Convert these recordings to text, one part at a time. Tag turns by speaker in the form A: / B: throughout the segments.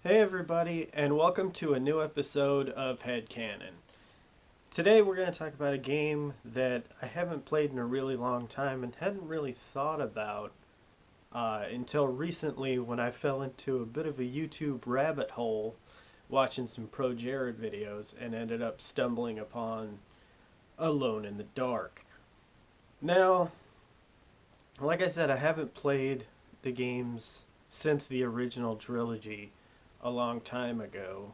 A: Hey everybody, and welcome to a new episode of HeadCanon. Today we're going to talk about a game that I haven't played in a really long time and hadn't really thought about until recently when I fell into a bit of a YouTube rabbit hole watching some ProJared videos and ended up stumbling upon Alone in the Dark. Now, like I said, I haven't played the games since the original trilogy a long time ago.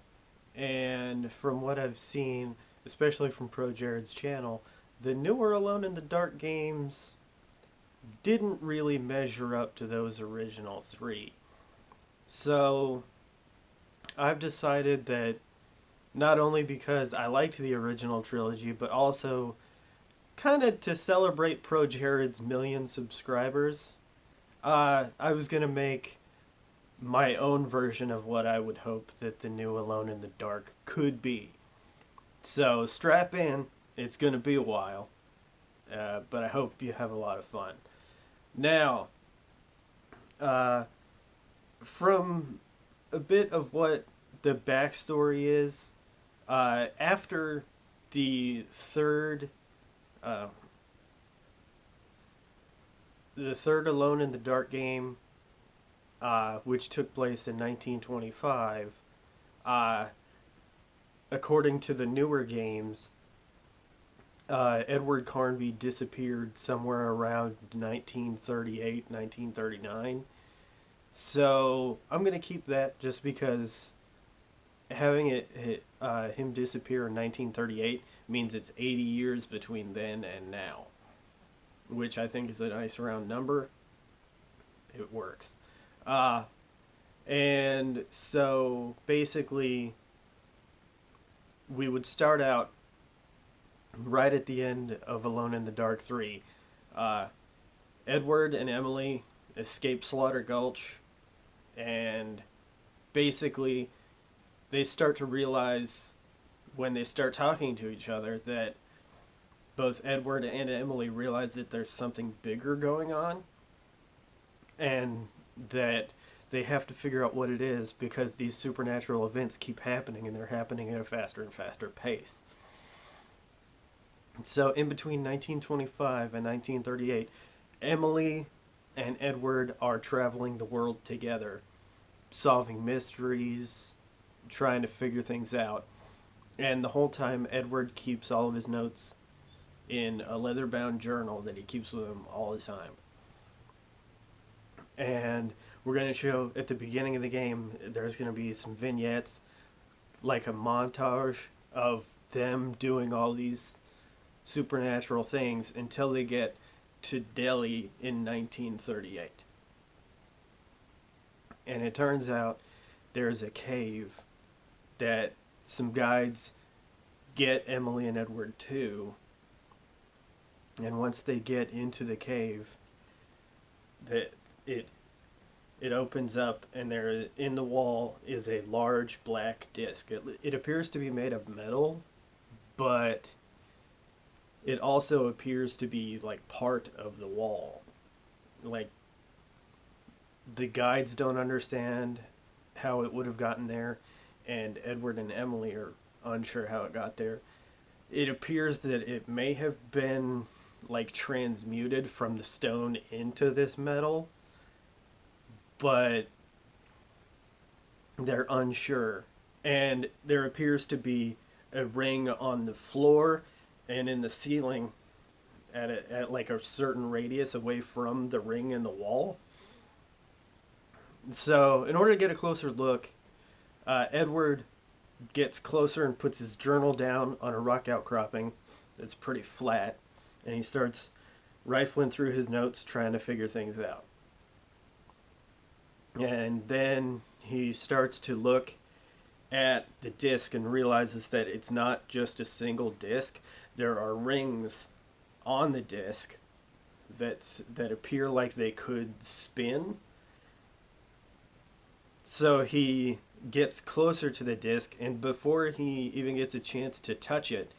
A: And from what I've seen, especially from ProJared's channel, the newer Alone in the Dark games didn't really measure up to those original three. So I've decided that not only because I liked the original trilogy, but also kind of to celebrate ProJared's million subscribers, I was going to make my own version of what I would hope that the new Alone in the Dark could be. So strap in, it's going to be a while, but I hope you have a lot of fun. Now, from a bit of what the backstory is, after the third, uh, the third Alone in the Dark game, which took place in 1925, uh, according to the newer games, Edward Carnby disappeared somewhere around 1938, 1939. So I'm going to keep that just because having him disappear in 1938 means it's 80 years between then and now, which I think is a nice round number. It works. And so basically, we would start out right at the end of Alone in the Dark 3. Edward and Emily escape Slaughter Gulch, and basically, they start to realize when they start talking to each other that both Edward and Emily realize that there's something bigger going on, and that they have to figure out what it is because these supernatural events keep happening and they're happening at a faster and faster pace. So in between 1925 and 1938, Emily and Edward are traveling the world together, solving mysteries, trying to figure things out. And the whole time, Edward keeps all of his notes in a leather-bound journal that he keeps with him all the time. And we're going to show at the beginning of the game, there's going to be some vignettes, like a montage of them doing all these supernatural things until they get to Delhi in 1938. And it turns out there's a cave that some guides get Emily and Edward to. And once they get into the cave, it opens up, and there in the wall is a large black disc. It appears to be made of metal, but it also appears to be like part of the wall. Like, the guides don't understand how it would have gotten there, and Edward and Emily are unsure how it got there. It appears that it may have been like transmuted from the stone into this metal, but they're unsure. And there appears to be a ring on the floor and in the ceiling at like a certain radius away from the ring in the wall. So in order to get a closer look, Edward gets closer and puts his journal down on a rock outcropping that's pretty flat, and he starts rifling through his notes trying to figure things out. And then he starts to look at the disc and realizes that it's not just a single disc. There are rings on the disc that appear like they could spin. So he gets closer to the disc, and before he even gets a chance to touch it,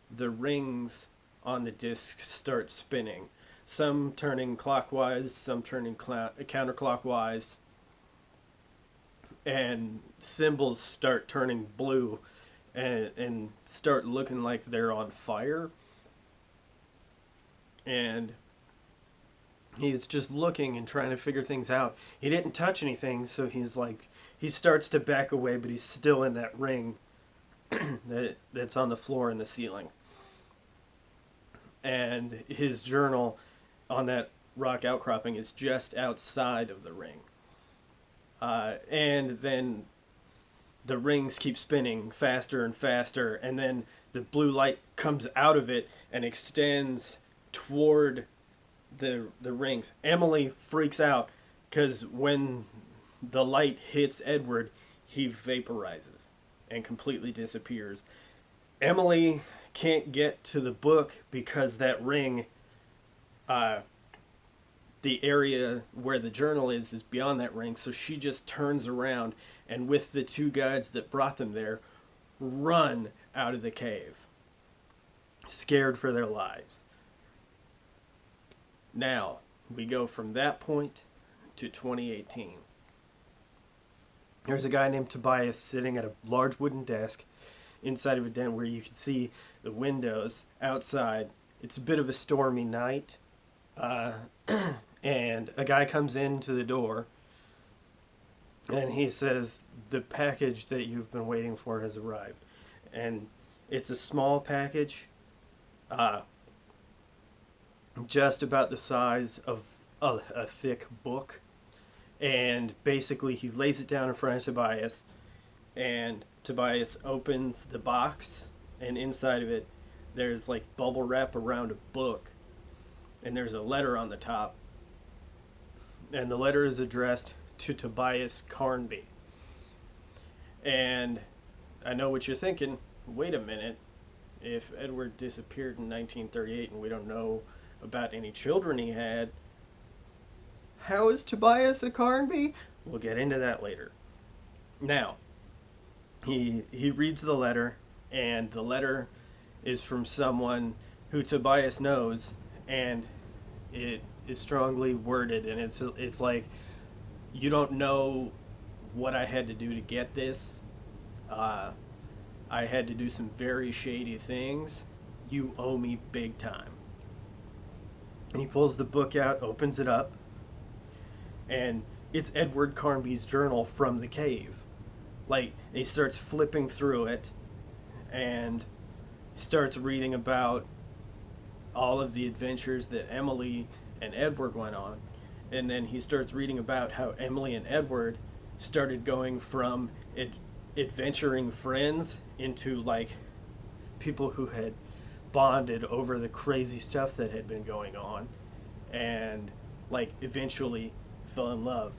A: the rings on the disc start spinning. Some turning clockwise, some turning counterclockwise. and symbols start turning blue and start looking like they're on fire. And he's just looking and trying to figure things out. He didn't touch anything, so he's like, he starts to back away, but he's still in that ring that's on the floor and the ceiling. And his journal on that rock outcropping is just outside of the ring. And then the rings keep spinning faster and faster, and then the blue light comes out of it and extends toward the rings. Emily freaks out because when the light hits Edward, he vaporizes and completely disappears. Emily can't get to the book because that ring, the area where the journal is beyond that ring, so she just turns around and with the two guides that brought them there, run out of the cave, scared for their lives. Now, we go from that point to 2018. There's a guy named Tobias sitting at a large wooden desk inside of a den where you can see the windows outside. It's a bit of a stormy night, and a guy comes into the door, and he says, the package that you've been waiting for has arrived. And it's a small package, just about the size of a thick book. And basically he lays it down in front of Tobias, and Tobias opens the box, and inside of it there's like bubble wrap around a book, and there's a letter on the top, and the letter is addressed to Tobias Carnby. And I know what you're thinking, wait a minute, if Edward disappeared in 1938 and we don't know about any children he had, how is Tobias a Carnby? We'll get into that later. Now, he reads the letter, and the letter is from someone who Tobias knows, and it is strongly worded, and it's like, you don't know what I had to do to get this. I had to do some very shady things. You owe me big time. And he pulls the book out, opens it up, and it's Edward Carnby's journal from the cave. Like, he starts flipping through it, and starts reading about all of the adventures that Emily and Edward went on. And then he starts reading about how Emily and Edward started going from adventuring friends into like people who had bonded over the crazy stuff that had been going on, and like eventually fell in love.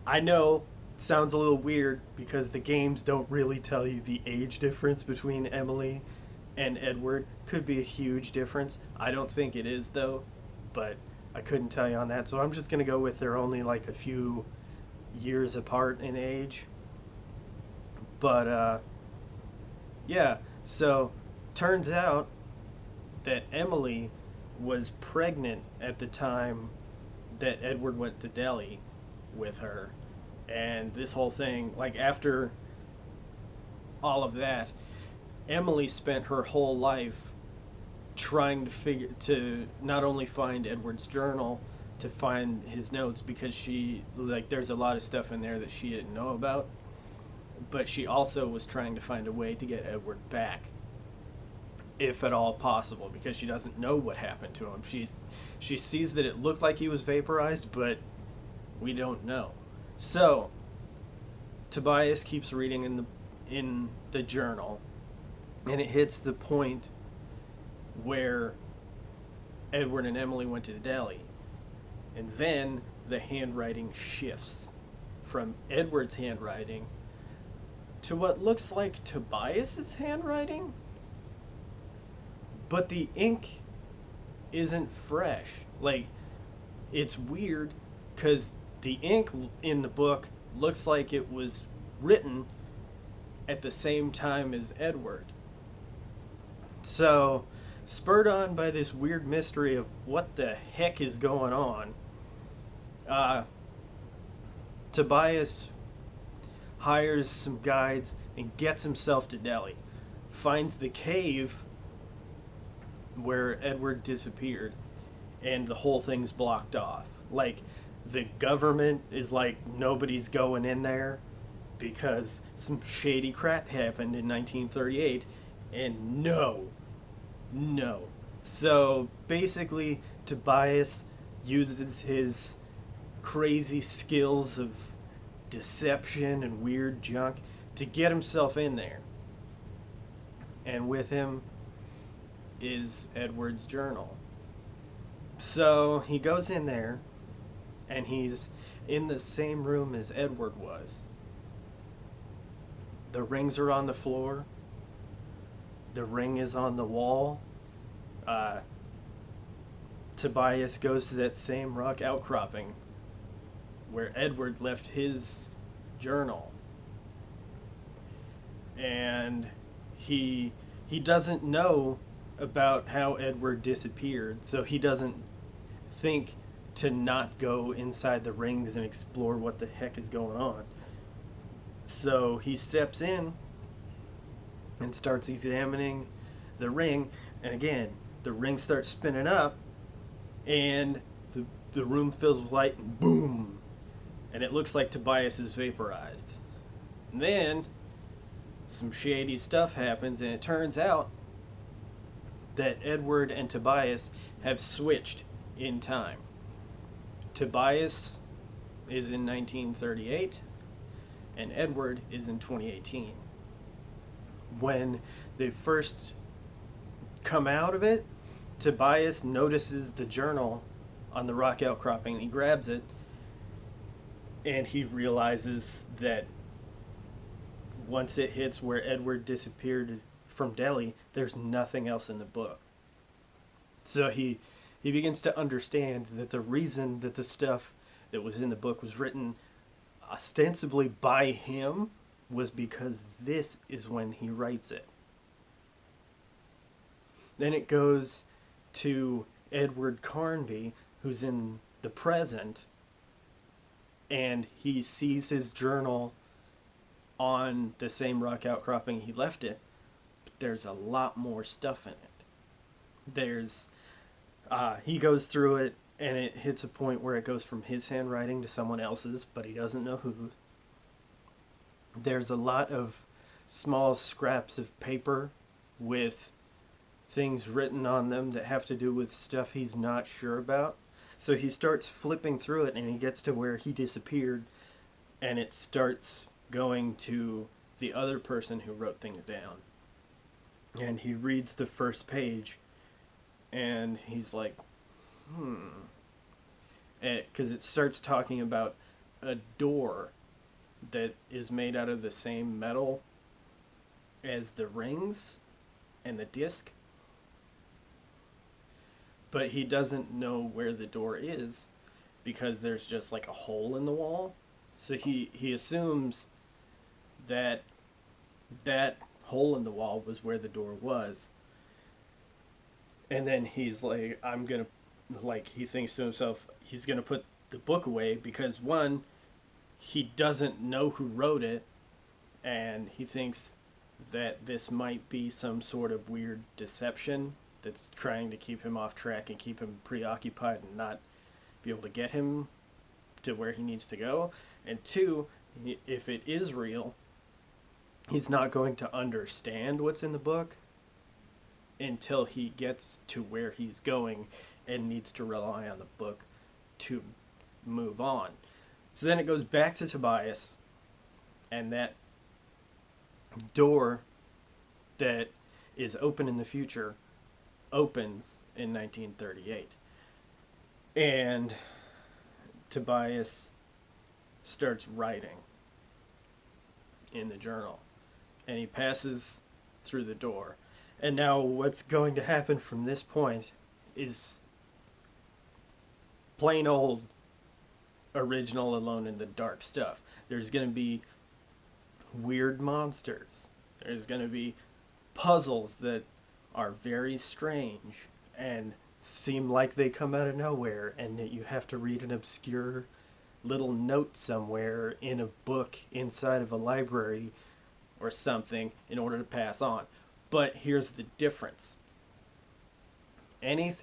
A: I know it sounds a little weird because the games don't really tell you the age difference between Emily and Edward. Could be a huge difference. I don't think it is though, but I couldn't tell you on that, so I'm just going to go with they're only like a few years apart in age. But, yeah, so turns out that Emily was pregnant at the time that Edward went to Delhi with her. And this whole thing, like after all of that, Emily spent her whole life trying to not only find Edward's journal, to find his notes, because she, like, there's a lot of stuff in there that she didn't know about, but she also was trying to find a way to get Edward back, if at all possible, because she doesn't know what happened to him. She sees that it looked like he was vaporized, but we don't know. So Tobias keeps reading in the journal, and it hits the point where Edward and Emily went to Delhi. And then the handwriting shifts from Edward's handwriting to what looks like Tobias's handwriting. But the ink isn't fresh. Like, it's weird because the ink in the book looks like it was written at the same time as Edward. So, spurred on by this weird mystery of what the heck is going on, Tobias hires some guides, and gets himself to Delhi. Finds the cave where Edward disappeared, and the whole thing's blocked off. Like, the government is like, nobody's going in there because some shady crap happened in 1938, and no. So basically, Tobias uses his crazy skills of deception and weird junk to get himself in there. And with him is Edward's journal. So he goes in there, and he's in the same room as Edward was. The rings are on the floor. The ring is on the wall. Tobias goes to that same rock outcropping where Edward left his journal. And he doesn't know about how Edward disappeared, so he doesn't think to not go inside the rings and explore what the heck is going on. So he steps in and starts examining the ring, and again, the ring starts spinning up, and the room fills with light, and boom! And it looks like Tobias is vaporized. And then some shady stuff happens, and it turns out that Edward and Tobias have switched in time. Tobias is in 1938, and Edward is in 2018. When they first come out of it, Tobias notices the journal on the rock outcropping, and he grabs it, and he realizes that once it hits where Edward disappeared from Delhi, there's nothing else in the book. So he begins to understand that the reason that the stuff that was in the book was written ostensibly by him was because this is when he writes it. Then it goes to Edward Carnby, who's in the present, and he sees his journal on the same rock outcropping he left it, but there's a lot more stuff in it. There's he goes through it, and it hits a point where it goes from his handwriting to someone else's, but he doesn't know who. There's a lot of small scraps of paper with things written on them that have to do with stuff he's not sure about. So he starts flipping through it, and he gets to where he disappeared, and it starts going to the other person who wrote things down. And he reads the first page, and he's like, because it starts talking about a door that is made out of the same metal as the rings and the disc. But he doesn't know where the door is because there's just like a hole in the wall. So he assumes that that hole in the wall was where the door was. And then he's like, he thinks to himself, he's going to put the book away because, one, he doesn't know who wrote it, and he thinks that this might be some sort of weird deception that's trying to keep him off track and keep him preoccupied and not be able to get him to where he needs to go. And two, if it is real, he's not going to understand what's in the book until he gets to where he's going and needs to rely on the book to move on. So then it goes back to Tobias, and that door that is open in the future opens in 1938. And Tobias starts writing in the journal, and he passes through the door. And now what's going to happen from this point is plain old original Alone in the Dark stuff. There's going to be weird monsters. There's going to be puzzles that are very strange and seem like they come out of nowhere, and that you have to read an obscure little note somewhere in a book inside of a library or something in order to pass on. But here's the difference. Any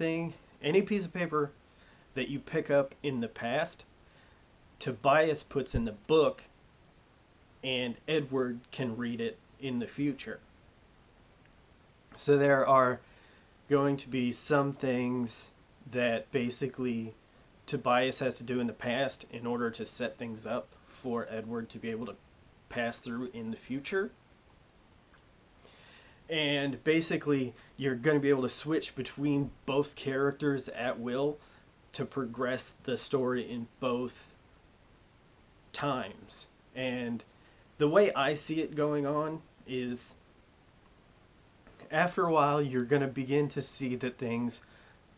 A: piece of paper that you pick up in the past, Tobias puts in the book, and Edward can read it in the future. So there are going to be some things that basically Tobias has to do in the past in order to set things up for Edward to be able to pass through in the future. And basically, you're going to be able to switch between both characters at will to progress the story in both times. And the way I see it going on is, after a while, you're going to begin to see that things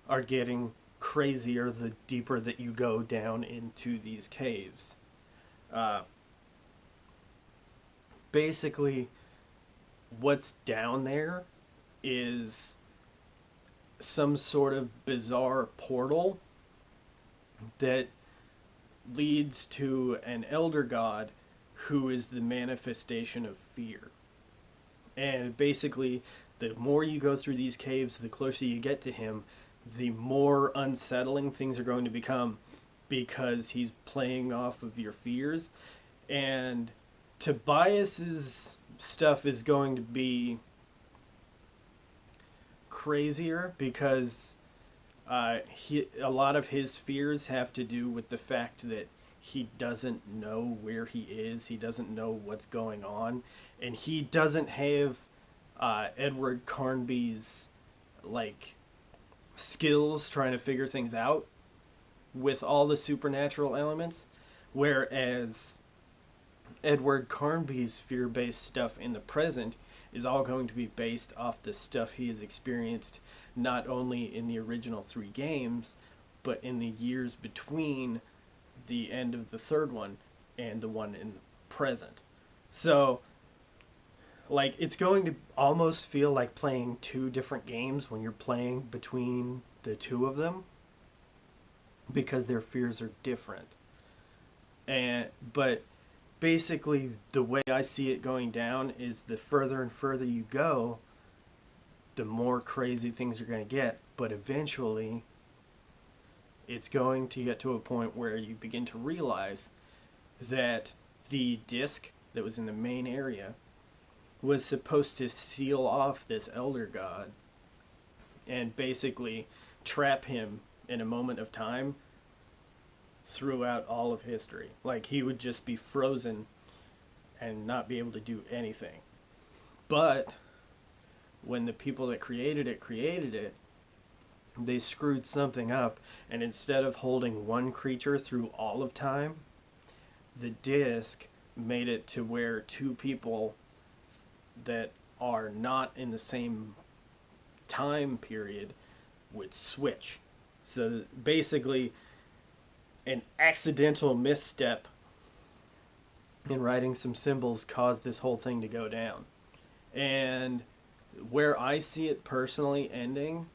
A: are getting crazier the deeper that you go down into these caves. Basically, what's down there is some sort of bizarre portal that leads to an elder god who is the manifestation of fear. And basically, the more you go through these caves, the closer you get to him, the more unsettling things are going to become, because he's playing off of your fears. And Tobias's stuff is going to be crazier because a lot of his fears have to do with the fact that he doesn't know where he is, he doesn't know what's going on, and he doesn't have Edward Carnby's like skills trying to figure things out with all the supernatural elements, whereas Edward Carnby's fear-based stuff in the present is all going to be based off the stuff he has experienced not only in the original 3 games, but in the years between the end of the 3rd one and the one in the present. So, like, it's going to almost feel like playing 2 different games when you're playing between the 2 of them, because their fears are different. But basically, the way I see it going down is the further and further you go, the more crazy things are going to get. But eventually, it's going to get to a point where you begin to realize that the disc that was in the main area was supposed to seal off this elder god and basically trap him in a moment of time throughout all of history. Like, he would just be frozen and not be able to do anything. But when the people that created it, they screwed something up, and instead of holding one creature through all of time, the disc made it to where 2 people that are not in the same time period would switch. So basically, an accidental misstep in writing some symbols caused this whole thing to go down. And where I see it personally ending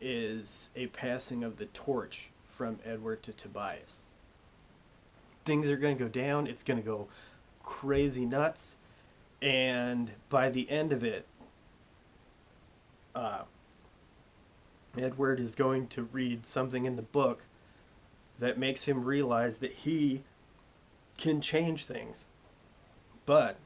A: is a passing of the torch from Edward to Tobias. Things are going to go down, it's going to go crazy nuts, and by the end of it, Edward is going to read something in the book that makes him realize that he can change things. But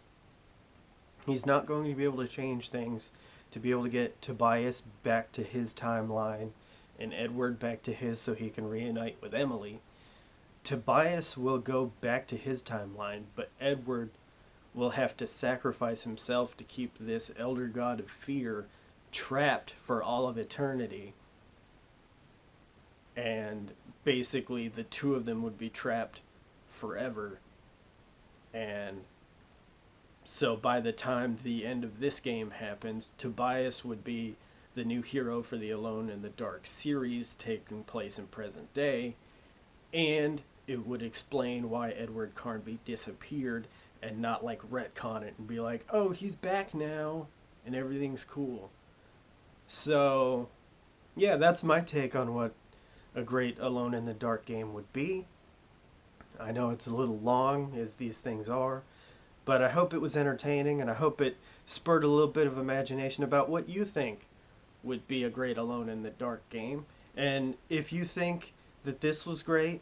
A: he's not going to be able to change things to be able to get Tobias back to his timeline and Edward back to his so he can reunite with Emily. Tobias will go back to his timeline, but Edward will have to sacrifice himself to keep this elder god of fear trapped for all of eternity. And basically the 2 of them would be trapped forever. And so by the time the end of this game happens, Tobias would be the new hero for the Alone in the Dark series taking place in present day, and it would explain why Edward Carnby disappeared, and not like retcon it and be like, oh, he's back now and everything's cool. So yeah, that's my take on what a great Alone in the Dark game would be. I know it's a little long, as these things are, but I hope it was entertaining, and I hope it spurred a little bit of imagination about what you think would be a great Alone in the Dark game. And if you think that this was great,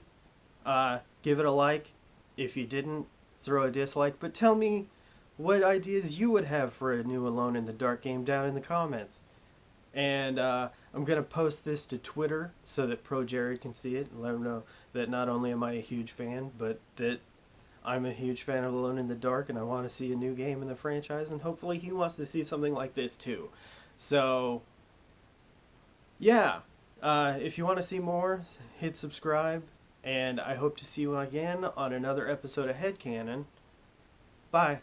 A: give it a like. If you didn't, throw a dislike. But tell me what ideas you would have for a new Alone in the Dark game down in the comments. And I'm going to post this to Twitter so that ProJared can see it and let him know that not only am I a huge fan, but that I'm a huge fan of Alone in the Dark, and I want to see a new game in the franchise, and hopefully he wants to see something like this too. So, yeah, if you want to see more, hit subscribe, and I hope to see you again on another episode of HeadCanon. Bye.